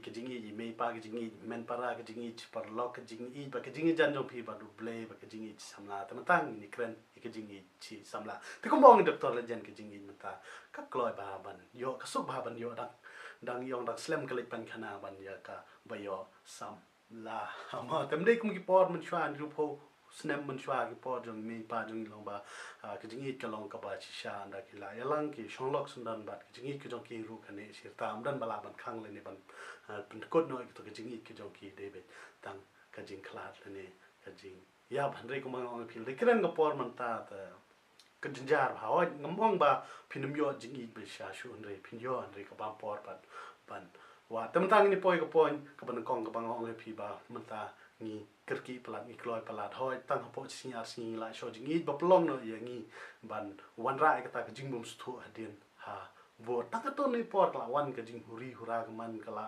ke jingi me pa ke jingi men para ke jingi par lok ke jingi ba ke jingi jan jong pi ba du ble ba ke jingi samla ta matang ni kren ke jingi chi samla te ko bong doktor le jen ke jingi mata ka kloi ba ban yo ka suk ba ban yo dang yong dang slem ke le pan khana ban ya ka ba yo samla ma tem dei kum ki por man chwan ru pho snap man chwa ki por jong me pa jong long ba ke jingi ka long ka ba chi sha nda ki la yalang ki shonglok sundan bat ke jingi ke jong ki ru ka ne sir tam dan bala ban khang le ne ban pen kod no to ke jingi ke jong ki debet tang ka jing klat le ne ka jing ya ban re ko mang ong pil de kren ga por man ta ka jinjar ha wa ngamong ba pinum yo jingi be sha shu re pin yo an re ka ban por ban wa tam tang ni poi ka pon ka ban kong ka bang ong pi ba man ta ni kerki pelat ni kloi pelat hoi tang po sinyar sini la sho jingi ba plong no ye ngi ban wan rai ka ta ka jing bum stu adin ha bo ta ka to ni por la wan ka jing huri hura ka man kala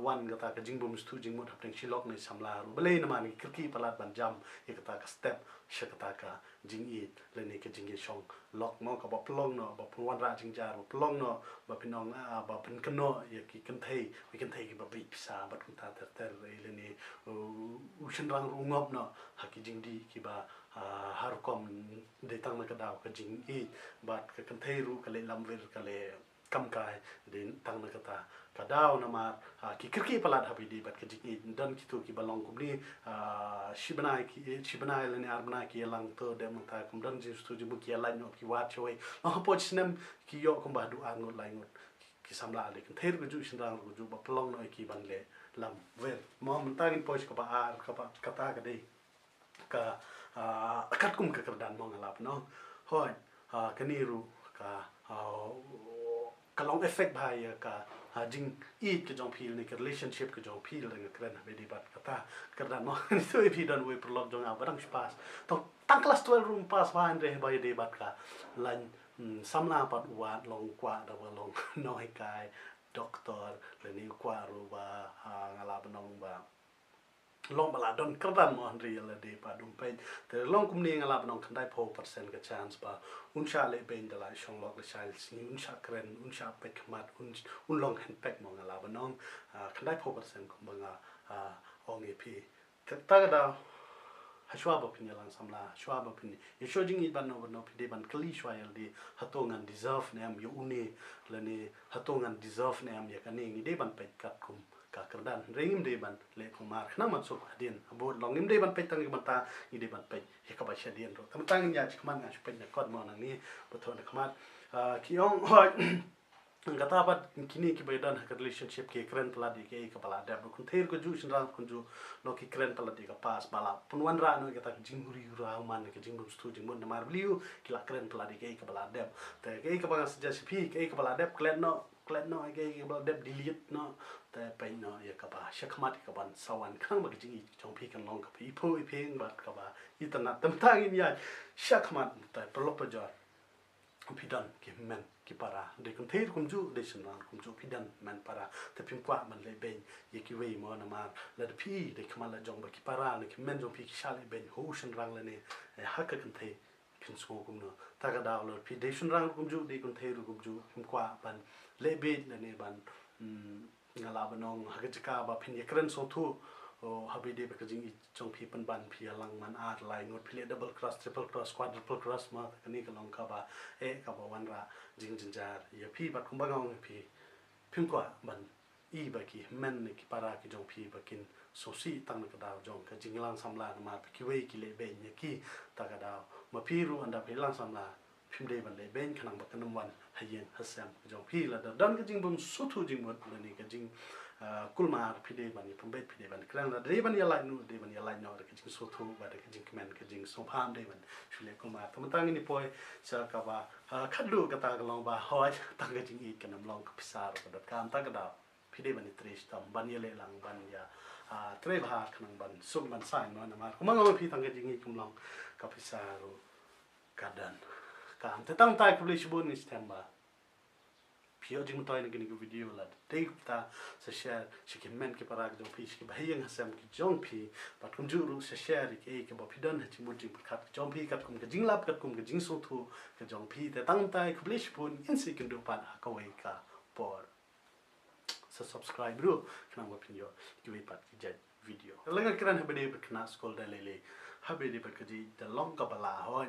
wan ka ta ka jing bum stu jing mo thap teng shilok ni samla ru bele na man kerki pelat ban jam ye ka ta ka step sha ka ta ka jing i le ni ka jing ye shong lok mo ka ba plong no ba wan ra jing jar ba plong no ba pinong ba pin kan no ye ki kan thei we kan thei ki ba bi sa ba kun ta ter le ni u shin rang ru ngop no ha ki jing di ki ba har kom de tang na ka daw ka jing i ba ka kan thei ru ka le lam ver ka le kam kai de tang na ka ta ka daw na ma ki kirki palat ha bi di ba ka jing i dan ki tu ki ba long kum ni shibanai le ni arbna ki lang to de ma ta kum dan ji stu ji bu ki la no ki wa choi po chnem ki yo kum ba du an ngot lai ngot ki samla le kan thei ru ju shin rang ru ju ba plong no ki ban le lam ver mo man ta gin poch ka ba ar ka ba ka ta ka dei ka kat kum ka kerdan mo ngalap no hoi ka ni ru ka long effect ba ya ka jing i ke jong phil ni ka relationship ke jong phil le kren be di bat ka ta kerdan mo ni so if you don't we prolog jong a barang spas to tang class 12 room pass ba andre ba de bat ka lan samla pat wa long kwa da wa long noi kai doktor le ni kwa ru ba ngala benong ba long bala don kerdan mo andri le de pa dum pe te long kum ni ngala benong kan dai 4% ka chance ba un sha le ben da la shong lok le shal si un sha kren un sha pe kmat un long hen pek mo ngala benong kan dai 4% kum ba nga ong e pi ta ga da hashwa ba pin yalang samla shwa ba pin ye sho jing i ban no pi de ban kli shwa yal di hatongan deserve ne am yu uni le ni hatongan deserve ne am ye kan ni de ban pe kat kum ka kerdan ringim de ban le kumar khna man so adin abo longim de ban pe tang ban ta ni de ban pe he ka ba shadien ro tam tang nya chi kman nga chi pe na kod mo nang ni bo thon kmat ki ong hoi ngata bat kini ki bedan ha relationship ke kren pala di ke ka pala dab kun ther ko ju shin ran kun ju no ki kren pala di ka pas bala punwan ra no ka jinguri ra man ke jingum stu jing mon mar bliu ki la kren pala di ke ka pala dab te ke ka ba suggest pi ke ka pala dab klen no ke ka dab delete no te pe no ye ka ba shakmat ka ban sawan khang ba jing chong pi kan long ka pi pho i pheng ba ka ba itana tam tang in ya shakmat te proper jar pidan ki men ki para de kun ther kum ju de shan kum ju pidan man para te pim kwa man le ben ye ki wei mo na ma le de pi de kmal la jong ba ki para ne ki men jong pi ki shal ben ho shan rang le ne ha ka kun the kun so kum no ta ga da lo pi de shan rang kum ju de kun ther kum ju kum kwa ban le be le ne ban ngala banong ha ga ka ba pin ye kren so thu habi de ba jing chong pi pan ban pi alang man ar lai ngot pi double cross triple cross quadruple cross ma kani ka long ka ba ka ba wan ra jing jin jar ye pi ba kum ba ngong pi phim kwa ban i ba ki men ne ki para ki jong pi ba kin so si tang ka da jong ka jing lang sam la ma ki wei ki le be ye ki ta ka da ma pi ru anda pi lang sam la phim de ban le ben khanang ba kanam wan hayen hasam jong pi la da dan ka jing bum su thu jing mo ni ka jing kulmar pide bani pambet pide ban klan la de ban ya lai nu de ban ya lai no de jing so thu ba de jing kmen ke jing so pham de ban shule kulmar tam tang ni poi sa ka ba khadlu ka ta long ba hoi tang ke jing i kanam long ka pisar ba kam ta ka da pide ban trish tam ban ye le lang ban ya tre ba khanang ban sum ban sai no na ma kumang pi tang ke jing i kum long ka pisar kadan kam ta tang tai publish bon ni stem ba pio jing toy ne gini video la take ta sa share shi ke men ke para jong pi shi ke bahiyang hasam ki jong pi pat kum ju ru sa share ke ba pidan ha chi mu jing khat jong pi kat kum ke jing lap kat kum ke jing so thu ke jong pi te tang tai publish pun in si kin du pan ha ka wei ka por subscribe dulu kenapa pinjau kita pat kerja video. Lagi keren habis dia kena sekolah dah lele habis dia kerja dalam kepala hoi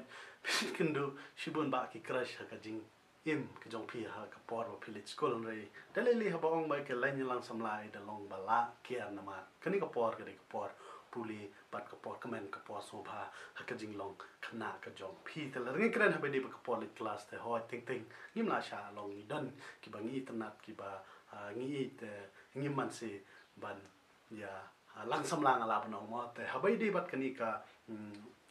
kendu sibun bak ki crush kajing im kejong pi ha kapor wa pilit sekolah rei dah lele habang baik lain yang samlai dalam bala kian nama kini kapor kini kapor puli bat kapor kemen kapor sobha hakajing long kena kajong pi telereng keren habe di kapor lit kelas te ho ting ting ngim la sha long ni dan ki bangi tenat ki ba ngi te ngim man se ban ya lang samlang ala banong mo te habe di bat kani ka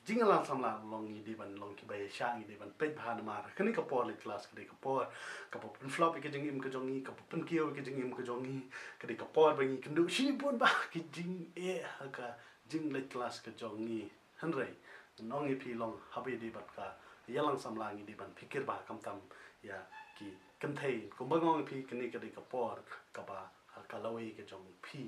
jing lang samlang long ni di ban long ki ba sha ngi di ban pe bhan mar kani kapor lit kelas kani kapor pun flop ki jing im kajong ni pun kieu ki jing im kajong ni kani kapor bangi kendu shi pun ba ki jing ka jing le kelas ke jong ni hanrei nong ipi long habi di bat ka yalang samlangi di ban pikir ba kam tam ya ki kenthei ko bangong ipi kini ke di kapor ka ba kalawei ke jong pi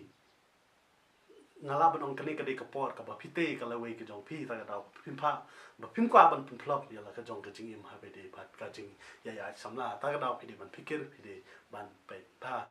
ngala banong kini ke di kapor ka ba pite kalawei ke jong pi ta da pimpa ba pimkwa ban pimplop ya la ka jong ke jing im habi di bat ka jing ya samla ta da pi di ban pikir pi di ban pe pa